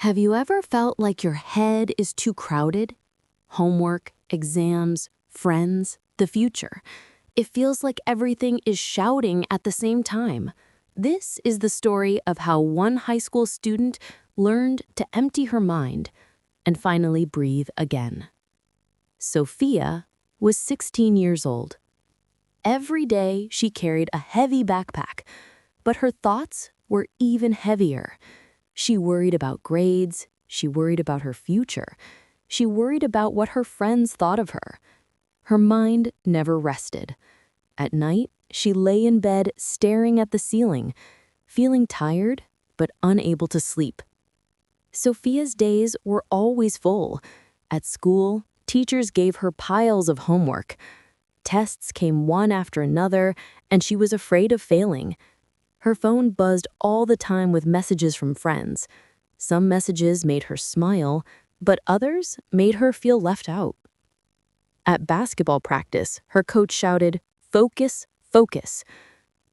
Have you ever felt like your head is too crowded? Homework, exams, friends, the future. It feels like everything is shouting at the same time. This is the story of how one high school student learned to empty her mind and finally breathe again. Sophia was 16 years old. Every day she carried a heavy backpack, but her thoughts were even heavier. She worried about grades, she worried about her future, she worried about what her friends thought of her. Her mind never rested. At night, she lay in bed staring at the ceiling, feeling tired but unable to sleep. Sophia's days were always full. At school, teachers gave her piles of homework. Tests came one after another, and she was afraid of failing. Her phone buzzed all the time with messages from friends. Some messages made her smile, but others made her feel left out. At basketball practice, her coach shouted, "Focus, focus."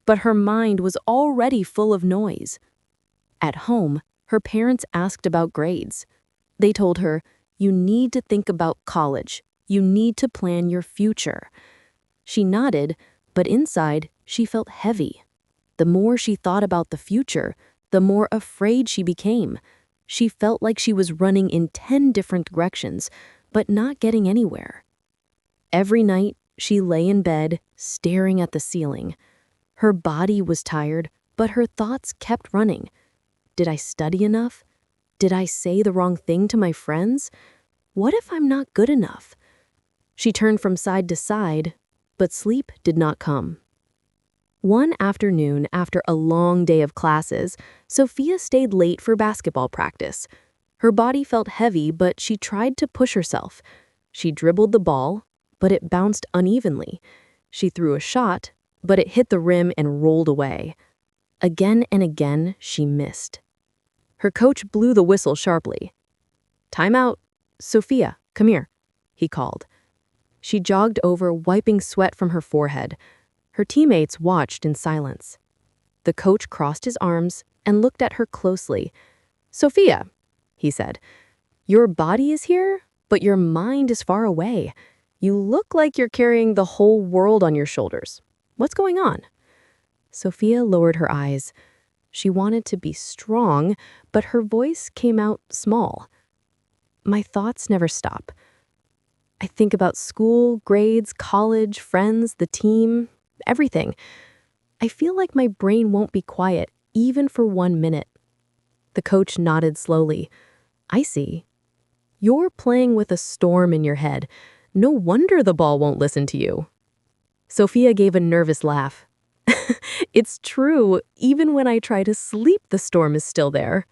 But her mind was already full of noise. At home, her parents asked about grades. They told her, "You need to think about college. You need to plan your future." She nodded, but inside, she felt heavy. The more she thought about the future, the more afraid she became. She felt like she was running in 10 different directions, but not getting anywhere. Every night, she lay in bed, staring at the ceiling. Her body was tired, but her thoughts kept running. Did I study enough? Did I say the wrong thing to my friends? What if I'm not good enough? She turned from side to side, but sleep did not come. One afternoon, after a long day of classes, Sophia stayed late for basketball practice. Her body felt heavy, but she tried to push herself. She dribbled the ball, but it bounced unevenly. She threw a shot, but it hit the rim and rolled away. Again and again, she missed. Her coach blew the whistle sharply. "Time out. Sophia, come here," he called. She jogged over, wiping sweat from her forehead. Her teammates watched in silence. The coach crossed his arms and looked at her closely. "Sophia," he said, "your body is here, but your mind is far away. You look like you're carrying the whole world on your shoulders. What's going on?" Sophia lowered her eyes. She wanted to be strong, but her voice came out small. "My thoughts never stop. I think about school, grades, college, friends, the team, everything. I feel like my brain won't be quiet, even for 1 minute." The coach nodded slowly. "I see. You're playing with a storm in your head. No wonder the ball won't listen to you." Sophia gave a nervous laugh. "It's true. Even when I try to sleep, the storm is still there."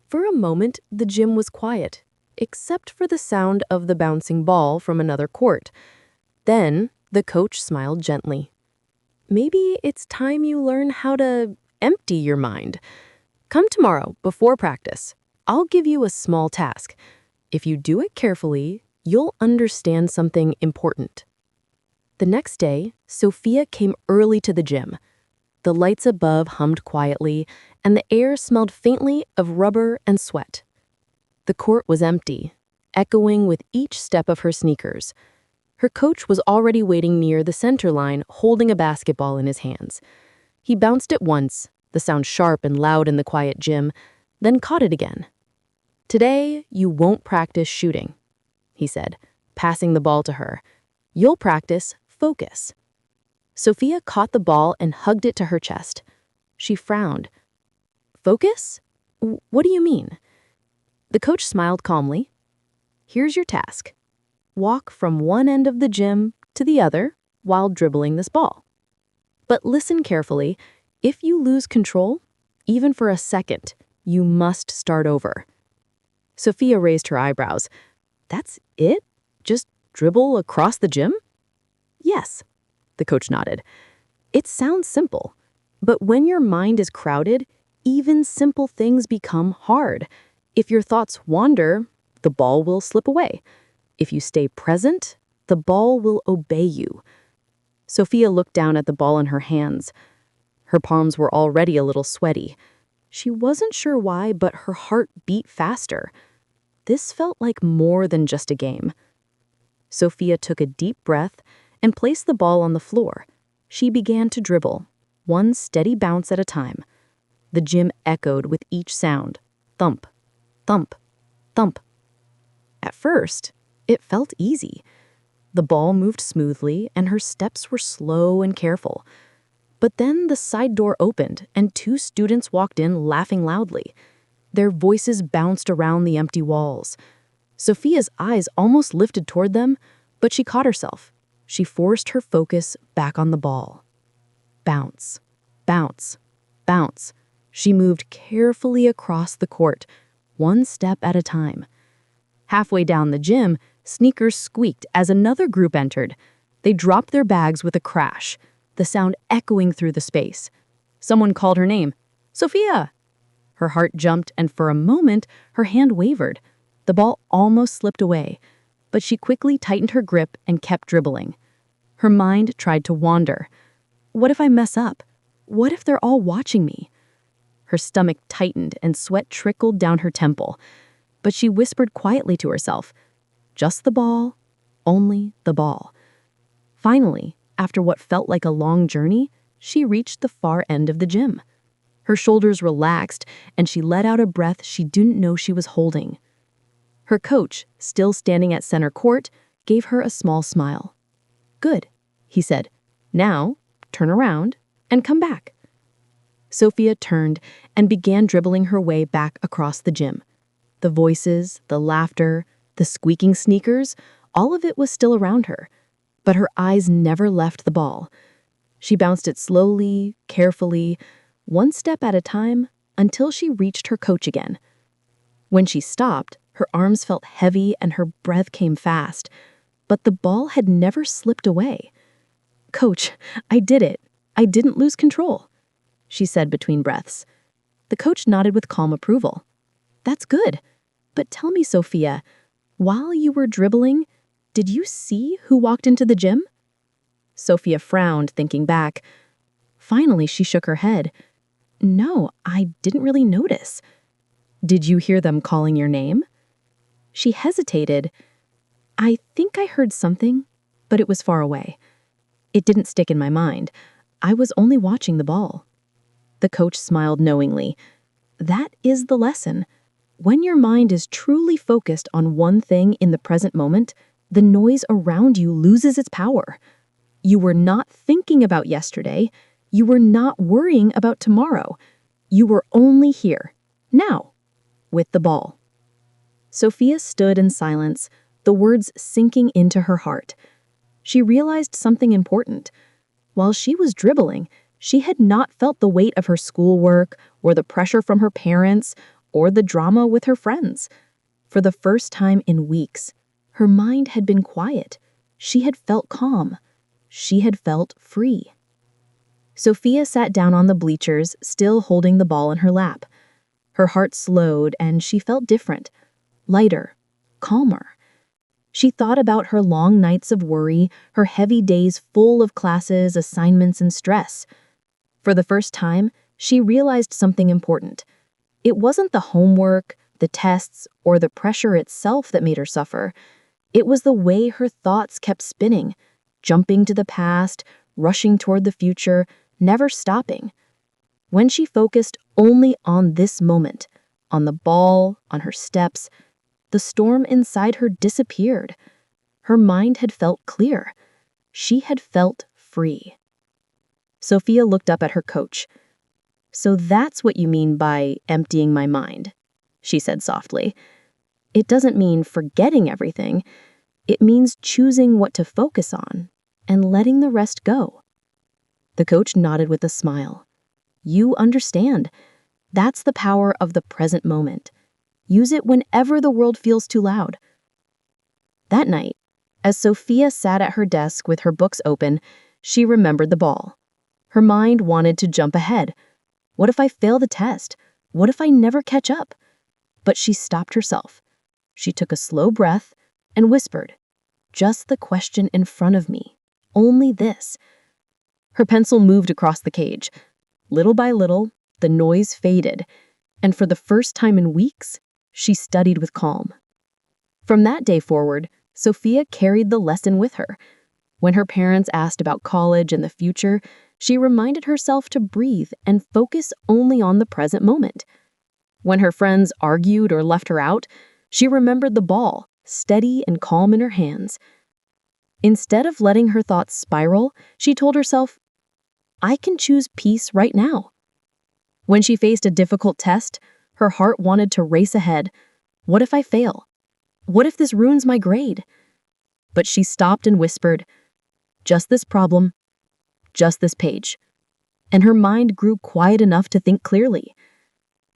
For a moment, the gym was quiet, except for the sound of the bouncing ball from another court. Then, the coach smiled gently. "Maybe it's time you learn how to empty your mind. Come tomorrow, before practice. I'll give you a small task. If you do it carefully, you'll understand something important." The next day, Sophia came early to the gym. The lights above hummed quietly, and the air smelled faintly of rubber and sweat. The court was empty, echoing with each step of her sneakers. Her coach was already waiting near the center line, holding a basketball in his hands. He bounced it once, the sound sharp and loud in the quiet gym, then caught it again. "Today, you won't practice shooting," he said, passing the ball to her. "You'll practice focus." Sophia caught the ball and hugged it to her chest. She frowned. "Focus? What do you mean?" The coach smiled calmly. "Here's your task. Walk from one end of the gym to the other while dribbling this ball. But listen carefully. If you lose control, even for a second, you must start over." Sophia raised her eyebrows. "That's it? Just dribble across the gym?" "Yes," the coach nodded. "It sounds simple, but when your mind is crowded, even simple things become hard. If your thoughts wander, the ball will slip away. If you stay present, the ball will obey you." Sophia looked down at the ball in her hands. Her palms were already a little sweaty. She wasn't sure why, but her heart beat faster. This felt like more than just a game. Sophia took a deep breath and placed the ball on the floor. She began to dribble, one steady bounce at a time. The gym echoed with each sound. Thump, thump, thump. At first, it felt easy. The ball moved smoothly and her steps were slow and careful. But then the side door opened and two students walked in laughing loudly. Their voices bounced around the empty walls. Sophia's eyes almost lifted toward them, but she caught herself. She forced her focus back on the ball. Bounce, bounce, bounce. She moved carefully across the court, one step at a time. Halfway down the gym, sneakers squeaked as another group entered. They dropped their bags with a crash, the sound echoing through the space. Someone called her name. Sophia! Her heart jumped, and for a moment, her hand wavered. The ball almost slipped away, but she quickly tightened her grip and kept dribbling. Her mind tried to wander. What if I mess up? What if they're all watching me? Her stomach tightened and sweat trickled down her temple. But she whispered quietly to herself, just the ball, only the ball. Finally, after what felt like a long journey, she reached the far end of the gym. Her shoulders relaxed, and she let out a breath she didn't know she was holding. Her coach, still standing at center court, gave her a small smile. Good, he said. Now, turn around and come back. Sophia turned and began dribbling her way back across the gym. The voices, the laughter, the squeaking sneakers, all of it was still around her, but her eyes never left the ball. She bounced it slowly, carefully, one step at a time, until she reached her coach again. When she stopped, her arms felt heavy and her breath came fast, but the ball had never slipped away. Coach, I did it. I didn't lose control, she said between breaths. The coach nodded with calm approval. That's good. But tell me, Sophia, while you were dribbling, did you see who walked into the gym? Sophia frowned, thinking back. Finally, she shook her head. No, I didn't really notice. Did you hear them calling your name? She hesitated. I think I heard something, but it was far away. It didn't stick in my mind. I was only watching the ball. The coach smiled knowingly. That is the lesson. When your mind is truly focused on one thing in the present moment, the noise around you loses its power. You were not thinking about yesterday. You were not worrying about tomorrow. You were only here, now, with the ball. Sophia stood in silence, the words sinking into her heart. She realized something important. While she was dribbling, she had not felt the weight of her schoolwork or the pressure from her parents or the drama with her friends. For the first time in weeks, her mind had been quiet. She had felt calm. She had felt free. Sophia sat down on the bleachers, still holding the ball in her lap. Her heart slowed and she felt different, lighter, calmer. She thought about her long nights of worry, her heavy days full of classes, assignments, and stress. For the first time, she realized something important. It wasn't the homework, the tests, or the pressure itself that made her suffer. It was the way her thoughts kept spinning, jumping to the past, rushing toward the future, never stopping. When she focused only on this moment, on the ball, on her steps, the storm inside her disappeared. Her mind had felt clear. She had felt free. Sophia looked up at her coach. So that's what you mean by emptying my mind, she said softly. It doesn't mean forgetting everything. It means choosing what to focus on and letting the rest go. The coach nodded with a smile. You understand. That's the power of the present moment. Use it whenever the world feels too loud. That night, as Sophia sat at her desk with her books open, she remembered the ball. Her mind wanted to jump ahead. What if I fail the test? What if I never catch up? But she stopped herself. She took a slow breath and whispered, just the question in front of me. Only this. Her pencil moved across the page. Little by little, the noise faded. and for the first time in weeks, she studied with calm. From that day forward, Sophia carried the lesson with her. When her parents asked about college and the future, she reminded herself to breathe and focus only on the present moment. When her friends argued or left her out, she remembered the ball, steady and calm in her hands. Instead of letting her thoughts spiral, she told herself, I can choose peace right now. When she faced a difficult test, her heart wanted to race ahead. What if I fail? What if this ruins my grade? But she stopped and whispered, just this problem, just this page. And her mind grew quiet enough to think clearly.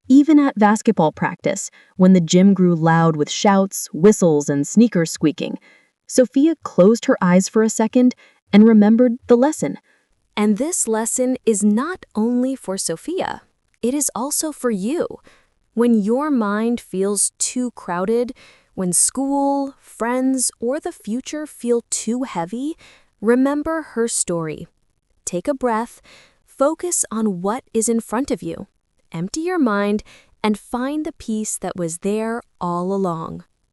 Even at basketball practice, when the gym grew loud with shouts, whistles, and sneakers squeaking, Sophia closed her eyes for a second and remembered the lesson. And this lesson is not only for Sophia, it is also for you. When your mind feels too crowded, when school, friends, or the future feel too heavy, remember her story. Take a breath, focus on what is in front of you, empty your mind, and find the peace that was there all along.